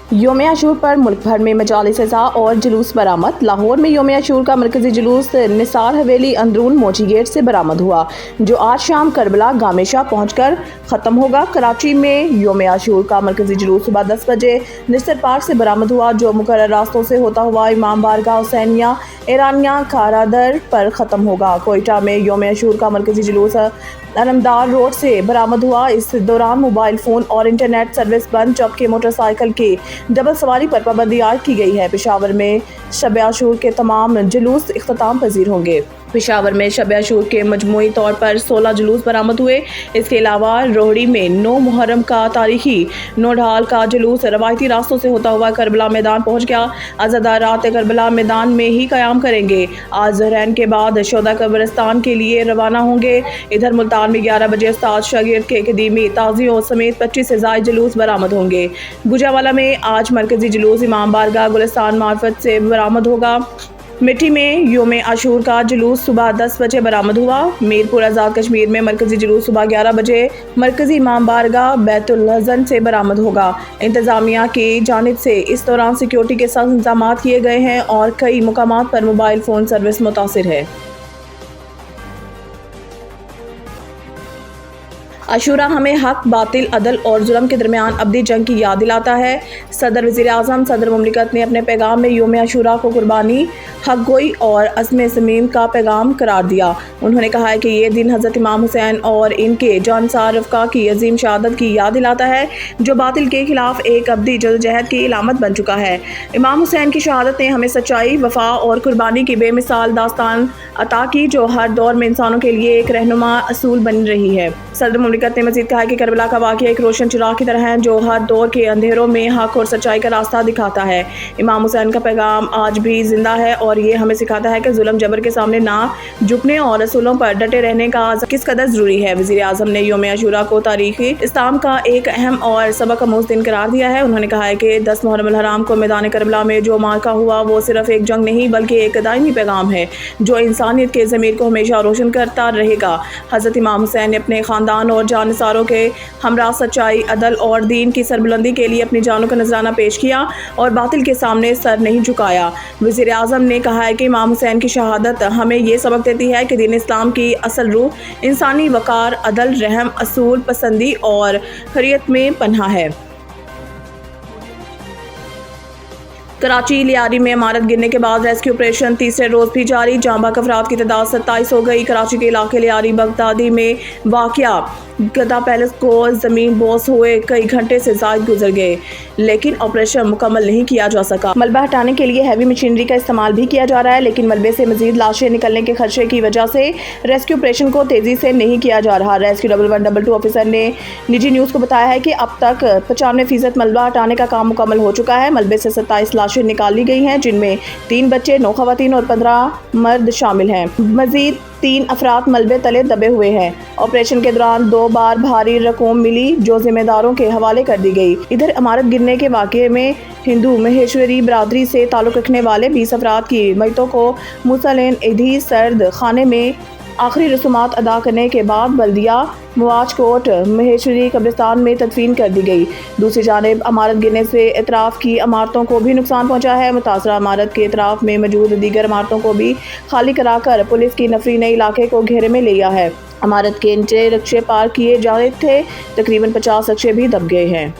योम आशूर पर मुल्क भर में मजाली सज़ा और जुलूस बरामद। लाहौर में योम आशूर का मरकजी जुलूस निसार हवेली अंदरून मोची गेट से बरामद हुआ, जो आज शाम करबला गामेशा पहुंचकर ख़त्म होगा। कराची में योम आशूर का मरकजी जुलूस सुबह 10 बजे निस्तर पार्क से बरामद हुआ, जो मुकर्रर रास्तों से होता हुआ इमाम बारगाह हुसैनिया ईरानिया कारादर पर ख़त्म होगा। कोयटा में योम आशूर का मरकजी जुलूस अलमदार रोड से बरामद हुआ। इस दौरान मोबाइल फ़ोन और इंटरनेट सर्विस बंद, जबकि मोटरसाइकिल की डबल सवारी पर पाबंदी आयद की गई है। पेशावर में शब आशूर के तमाम जुलूस इख्तिताम पजीर होंगे। पेशावर में शब आशूर के मजमूई तौर पर 16 जुलूस बरामद हुए। इसके अलावा रोहड़ी में 9 मुहर्रम का तारीखी नोढाल का जुलूस रवायती रास्तों से होता हुआ करबला मैदान पहुंच गया। अज़ादार रात करबला मैदान में ही क़याम करेंगे। आज ज़हरैन के बाद शोदा कब्रिस्तान के लिए रवाना होंगे। इधर मुल्तान में 11 बजे उस्ताद शागिर्द के कदीमी ताज़ियों समेत 25 से ज़ायद जुलूस बरामद होंगे। गुजरांवाला में आज मरकजी जुलूस इमाम बारगाह गुलिस्तान मार्फत से बरामद होगा। मिट्टी में योम आशूर का जुलूस सुबह 10 बजे बरामद हुआ। मीरपुर आज़ाद कश्मीर में मरकजी जुलूस सुबह 11 बजे मरकजी इमाम बारगाह बैतुल हज़न से बरामद होगा। इंतज़ामिया की जानिब से इस दौरान सिक्योरिटी के सख्त इंतज़ाम किए गए हैं और कई मुकामात पर मोबाइल फ़ोन सर्विस मुतासिर है। आशूरा हमें हक, बातिल, अदल और जुल्म के दरमियान अबदी जंग की याद दिलाता है। सदर वज़ीर आज़म सदर मुमलिकत ने अपने पैगाम में योम आशूरा को कुर्बानी, हक गोई और अज़्म समीम का पैगाम करार दिया। उन्होंने कहा है कि ये दिन हज़रत इमाम हुसैन और इनके जानसार रफ़्क़ा की अजीम शहादत की याद दिलाता है, जो बातिल के खिलाफ एक अबदी जदोजहद की इलामत बन चुका है। इमाम हुसैन की शहादत ने हमें सच्चाई, वफ़ा और कुर्बानी की बेमिसाल दास्तान अता की, जो हर दौर में इंसानों के लिए एक रहनुमा असूल बन रही है। सदर मुमलिकत ने मज़ीद कहा कि करबला का वाक़या एक रोशन चिराग की तरह है, जो हर दौर के अंधेरों में हक और सच्चाई का रास्ता दिखाता है। इमाम हुसैन का पैगाम आज भी जिंदा है और ये हमें सिखाता है कि जुल्म जबर के सामने ना झुकने और रसूलों पर डटे रहने का किस कदर ज़रूरी है। वज़ीर आज़म ने योम आशूरा को तारीख़ी इस्लाम का एक अहम और सबक आमूज़ दिन करार दिया है। उन्होंने कहा है कि 10 मुहर्रम अल हराम को मैदान करबला में जो मार्का हुआ, वो सिर्फ एक जंग नहीं बल्कि एक दायमी पैगाम है, जो इंसानियत के ज़मीर को हमेशा रोशन करता रहेगा। हज़रत इमाम हुसैन ने अपने ख़ानदान और जानसारों के हमरा सच्चाई, अदल और दीन की सरबुलंदी के लिए अपनी जानों का नजराना पेश किया और बातिल के सामने सर नहीं झुकाया। वज़ीर आज़म ने कहा है कि इमाम हुसैन की शहादत हमें ये सबक देती है कि दीन इस्लाम की असल रूह इंसानी वकार, अदल, रहम, असूल पसंदी और खैरियत में पनाह है। कराची लियारी में इमारत गिरने के बाद रेस्क्यू ऑपरेशन तीसरे रोज भी जारी। जाँ बहक अफराद की तादाद 27 हो गई। कराची के इलाके लियारी बगदादी में वाक़या गदा पैलेस को ज़मीन बोस हुए कई घंटे से ज़ायद गुजर गए, लेकिन ऑपरेशन मुकम्मल नहीं किया जा सका। मलबा हटाने के लिए हैवी मशीनरी का इस्तेमाल भी किया जा रहा है, लेकिन मलबे से मजीद लाशें निकलने के खदशे की वजह से रेस्क्यू ऑपरेशन को तेज़ी से नहीं किया जा रहा। रेस्क्यू 1112 ऑफिसर ने निजी न्यूज़ को बताया है कि अब तक 95% मलबा हटाने का काम मुकम्मल हो चुका है। मलबे से 27 लाशें निकाल ली गई हैं, जिनमें 3 बच्चे, 9 खवातीन और 15 मर्द शामिल हैं। मजीद 3 अफराद मलबे तले दबे हुए हैं। ऑपरेशन के दौरान 2 बार भारी रकूम मिली, जो जिम्मेदारों के हवाले कर दी गई। इधर इमारत गिरने के वाक़े में हिंदू महेश्वरी बरादरी से ताल्लुक़ रखने वाले 20 अफराद की मैतों को मुसलेन ईदी सर्द खाने में आखिरी रसूमात अदा करने के बाद बल्दिया मुआजकोट महेश्वरी कब्रिस्तान में तदफीन कर दी गई। दूसरी जानिब इमारत गिरने से एतराफ़ की इमारतों को भी नुकसान पहुंचा है। मुतासरा इमारत के एतराफ़ में मौजूद दीगर इमारतों को भी खाली कराकर पुलिस की नफरी ने इलाके को घेरे में लिया है। इमारत के नीचे रक्शे पार्क किए जा रहे थे, तकरीबन 50 रक्शे भी दब गए हैं।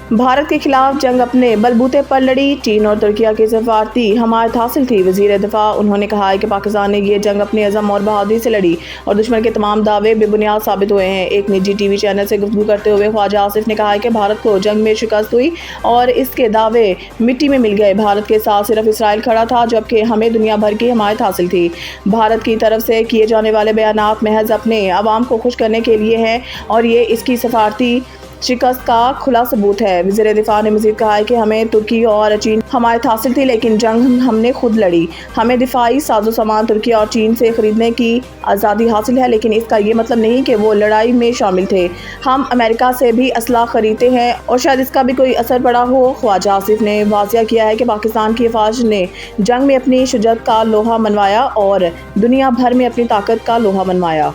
भारत के खिलाफ जंग अपने बलबूते पर लड़ी। चीन और तुर्किया की सफारती हमायत हासिल थी। वज़ीर दिफा उन्होंने कहा है कि पाकिस्तान ने ये जंग अपनी अज़म और बहादुरी से लड़ी और दुश्मन के तमाम दावे बेबुनियाद साबित हुए हैं। एक निजी टीवी चैनल से गुफ्तगू करते हुए ख्वाजा आसिफ ने कहा है कि भारत को जंग में शिकस्त हुई और इसके दावे मिट्टी में मिल गए। भारत के साथ सिर्फ इसराइल खड़ा था, जबकि हमें दुनिया भर की हमायत हासिल थी। भारत की तरफ से किए जाने वाले बयानात महज अपने अवाम को खुश करने के लिए हैं और ये इसकी सफारती शिकस्त का खुला सबूत है। वज़ीर दिफा ने मज़ीद कहा है कि हमें तुर्की और चीन हमायत हासिल थी, लेकिन जंग हमने खुद लड़ी। हमें दिफाई साजो सामान तुर्की और चीन से खरीदने की आज़ादी हासिल है, लेकिन इसका ये मतलब नहीं कि वो लड़ाई में शामिल थे। हम अमेरिका से भी असलाह खरीदते हैं और शायद इसका भी कोई असर पड़ा हो। ख्वाजा आसिफ ने वाज़िया किया है कि पाकिस्तान की फ़ौज ने जंग में अपनी शुजाअत का लोहा मनवाया और दुनिया भर में अपनी ताकत का लोहा मनवाया।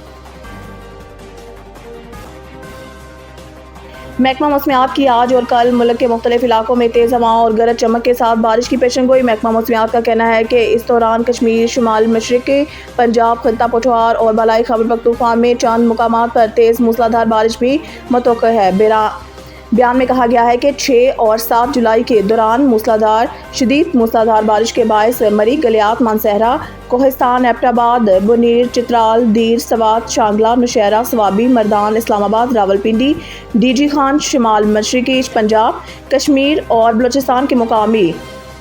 محکمہ موسمیات کی آج اور کل ملک کے مختلف علاقوں میں تیز ہواؤں اور گرج چمک کے ساتھ بارش کی پیشن گوئی۔ محکمہ موسمیات کا کہنا ہے کہ اس دوران کشمیر، شمال مشرقی پنجاب، خطہ پٹوار اور بالائی خیبر پختونخوا میں چند مقامات پر تیز موسلادھار بارش بھی متوقع ہے۔ بیان میں کہا گیا ہے کہ 6 اور 7 جولائی کے دوران شدید موسلادھار بارش کے باعث مری، گلیات، مانسہرہ، کوہستان، ایبٹ آباد، بونیر، چترال، دیر، سوات، شانگلہ، نوشہرہ، سوابی، مردان، اسلام آباد، راولپنڈی، ڈی جی خان، شمال مشرقی پنجاب، کشمیر اور بلوچستان کے مقامی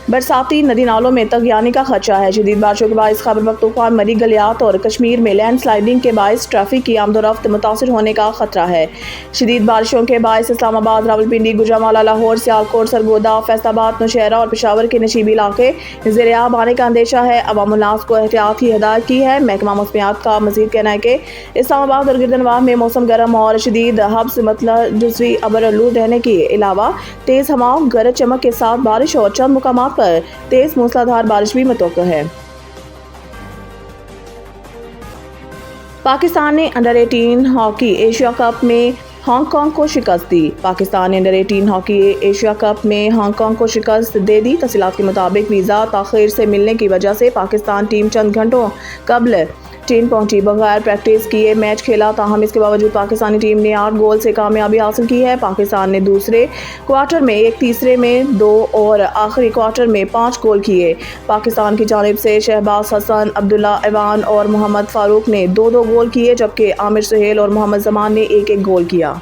برساتی ندی نالوں میں طغیانی کا خدشہ ہے۔ شدید بارشوں کے باعث خیبر پختونخوا، مری، گلیات اور کشمیر میں لینڈ سلائڈنگ کے باعث ٹریفک کی آمد و رفت متاثر ہونے کا خطرہ ہے۔ شدید بارشوں کے باعث اسلام آباد، راولپنڈی، گوجرانوالہ، لاہور، سیالکوٹ، سرگودا، فیصل آباد، نوشہرہ اور پشاور کے نشیبی علاقے زیر آب آنے کا اندیشہ ہے۔ عوام الناس کو احتیاط کی ہدایت کی ہے۔ محکمہ موسمیات کا مزید کہنا ہے کہ اسلام آباد اور گردنواہ میں موسم گرم اور شدید حبس مطلع جزوی ابرآلود رہنے کے علاوہ تیز ہواؤں، گرج چمک کے ساتھ بارش اور چند مقامات پر تیز موسلادھار بارش بھی متوقع ہے۔ پاکستان نے انڈر-18 ہاکی ایشیا کپ میں ہانگ کانگ کو شکست دی۔ پاکستان نے انڈر-18 ہاکی ایشیا کپ میں ہانگ کانگ کو شکست دے دی۔ تفصیلات کے مطابق ویزا تاخیر سے ملنے کی وجہ سے پاکستان ٹیم چند گھنٹوں قبل چین پہنچی، بغیر پریکٹس کیے میچ کھیلا، تاہم اس کے باوجود پاکستانی ٹیم نے 8 گول سے کامیابی حاصل کی ہے۔ پاکستان نے دوسرے کوارٹر میں 1، تیسرے میں 2 اور آخری کوارٹر میں 5 گول کیے۔ پاکستان کی جانب سے شہباز حسن، عبداللہ ایوان اور محمد فاروق نے 2 گول کیے، جبکہ عامر سہیل اور محمد زمان نے 1 گول کیا۔